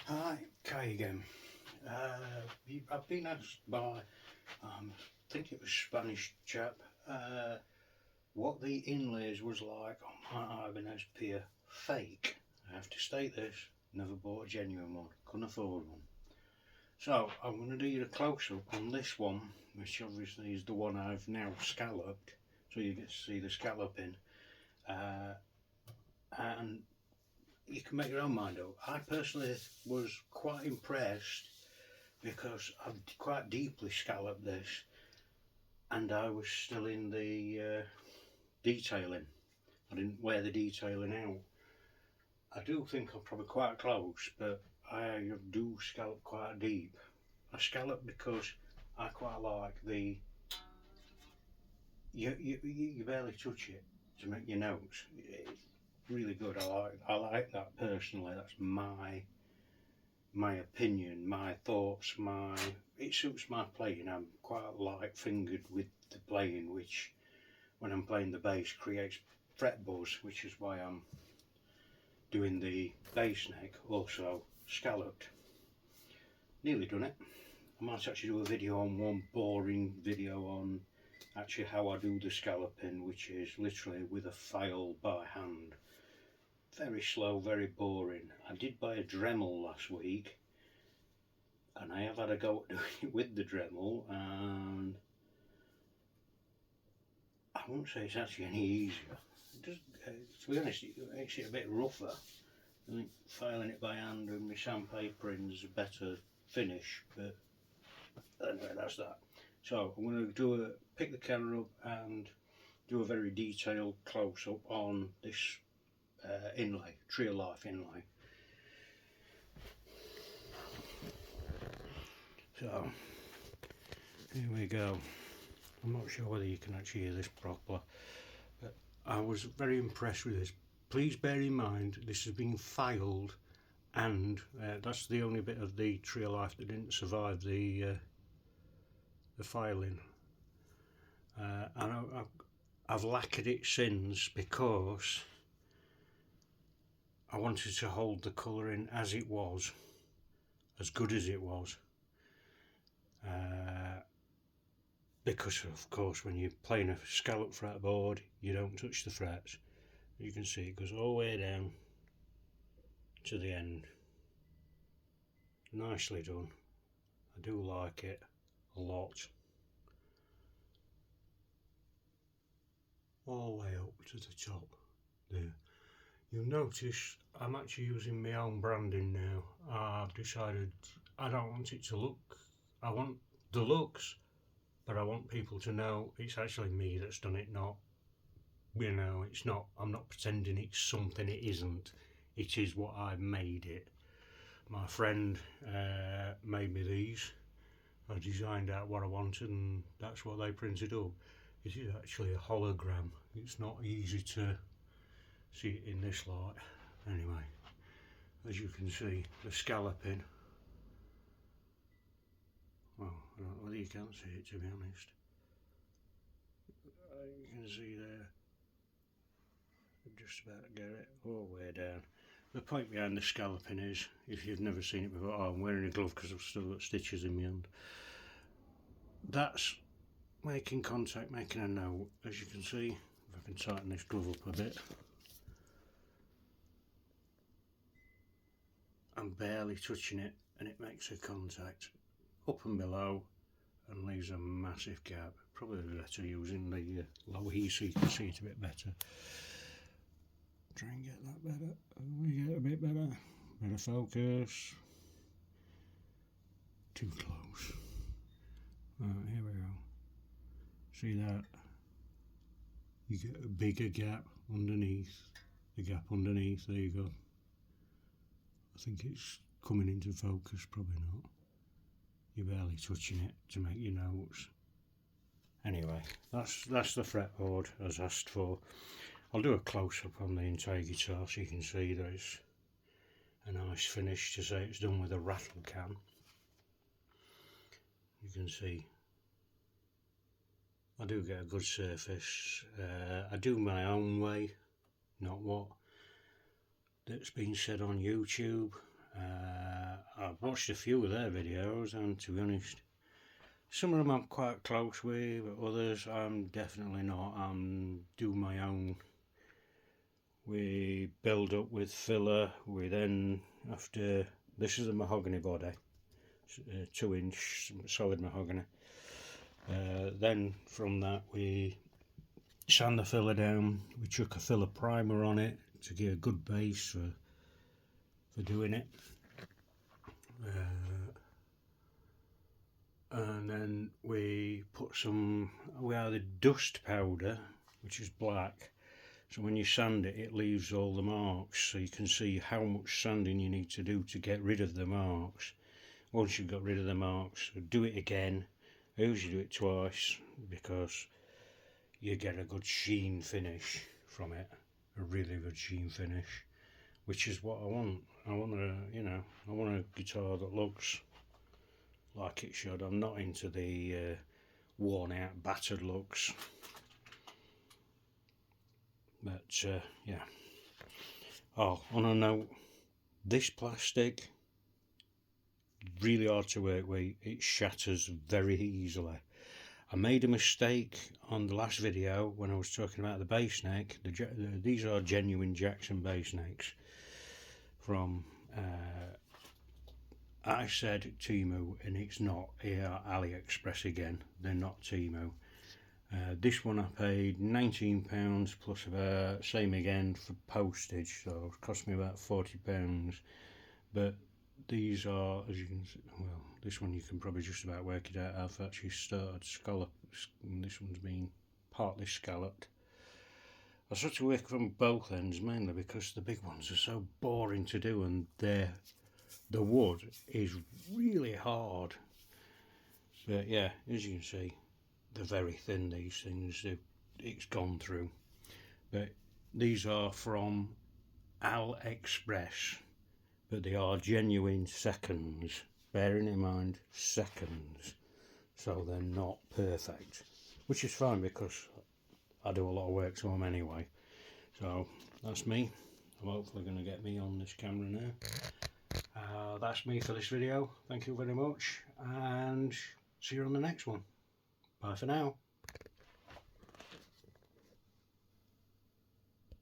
Hi, Kai again. I've been asked by, I think it was Spanish chap, what the inlays was like on my Ibanez pier. Fake. I have to state this. Never bought a genuine one. Couldn't afford one. So I'm going to do you a close-up on this one, which obviously is the one I've now scalloped, so you get to see the scalloping. And you can make your own mind up. I personally was quite impressed because I've quite deeply scalloped this and I was still in the detailing. I didn't wear the detailing out. I do think I'm probably quite close, but I do scallop quite deep. I scallop because I quite like the you barely touch it to make your notes. It's really good. I like that personally. That's my opinion, my thoughts, it suits my playing. I'm quite light fingered with the playing, which when I'm playing the bass creates fret buzz, which is why I'm doing the bass neck, also scalloped. Nearly done it. I might actually do a video on one boring video on actually how I do the scalloping, which is literally with a file by hand. Very slow, very boring. I did buy a Dremel last week and I have had a go at doing it with the Dremel, and I won't say it's actually any easier. It does, to be honest, it makes it a bit rougher. I think filing it by hand and my sandpapering is a better finish, but anyway, that's that. So I'm going to pick the camera up and do a very detailed close-up on this inlay, Tree of Life inlay. So here we go. I'm not sure whether you can actually hear this properly, but I was very impressed with this. Please bear in mind this has been filed, and that's the only bit of the Tree of Life that didn't survive the filing. And I've lacquered it since because I wanted to hold the colouring as it was, as good as it was. Because of course when you're playing a scallop fretboard you don't touch the frets. You can see it goes all the way down to the end. Nicely done. I do like it a lot. All the way up to the top there. You'll notice I'm actually using my own branding now. I've decided I don't want it to look, I want the looks, but I want people to know it's actually me that's done it, not, you know, it's not, I'm not pretending it's something it isn't. It is what I made it. My friend made me these. I designed out what I wanted and that's what they printed up. It is actually a hologram. It's not easy to see it in this light. Anyway, as you can see, the scalloping. Well, I don't know whether you can see it, to be honest. You can see there. I'm just about to get it all the way down. The point behind the scalloping is, if you've never seen it before, I'm wearing a glove because I've still got stitches in my hand. That's making contact, making a note. As you can see, if I can tighten this glove up a bit, I'm barely touching it and it makes a contact up and below and leaves a massive gap. Probably better using the low heat so you can see it a bit better. Try and get that better. We get a bit better. Better focus. Too close. Right, here we go. See that? You get a bigger gap underneath. The gap underneath, there you go. I think it's coming into focus, probably not. You're barely touching it to make your notes. Anyway, that's the fretboard as asked for. I'll do a close-up on the entire guitar so you can see that it's a nice finish, to say it's done with a rattle can. You can see I do get a good surface. I do my own way, not what that's been said on YouTube. I've watched a few of their videos, and to be honest, some of them I'm quite close with, but others I'm definitely not. I'm doing my own. We build up with filler. We then, after, this is a mahogany body, 2-inch solid mahogany. Then from that we sand the filler down. We chuck a filler primer on it to give a good base for doing it. And then we put we either dust powder, which is black, so when you sand it, it leaves all the marks, so you can see how much sanding you need to do to get rid of the marks. Once you've got rid of the marks, do it again. I usually do it twice because you get a good sheen finish from it, a really good sheen finish, which is what I want. I want a guitar that looks like it should. I'm not into the worn out, battered looks. But yeah. Oh, on a note, this plastic, really hard to work with. It shatters very easily. I made a mistake on the last video when I was talking about the bass neck. These are genuine Jackson bass necks from I said Temu, and it's not. AliExpress again. They're not Temu. This one I paid £19 plus about same again for postage, so it cost me about £40. But these are, as you can see, well, this one you can probably just about work it out. I've actually started scalloped, and this one's been partly scalloped. I sort of work from both ends mainly because the big ones are so boring to do, and the wood is really hard. But yeah, as you can see, they're very thin, these things. It's gone through. But these are from AliExpress, but they are genuine seconds, bearing in mind seconds, so they're not perfect, which is fine because I do a lot of work to them anyway. So that's me. I'm hopefully going to get me on this camera now. That's me for this video. Thank you very much, and see you on the next one. Bye for now.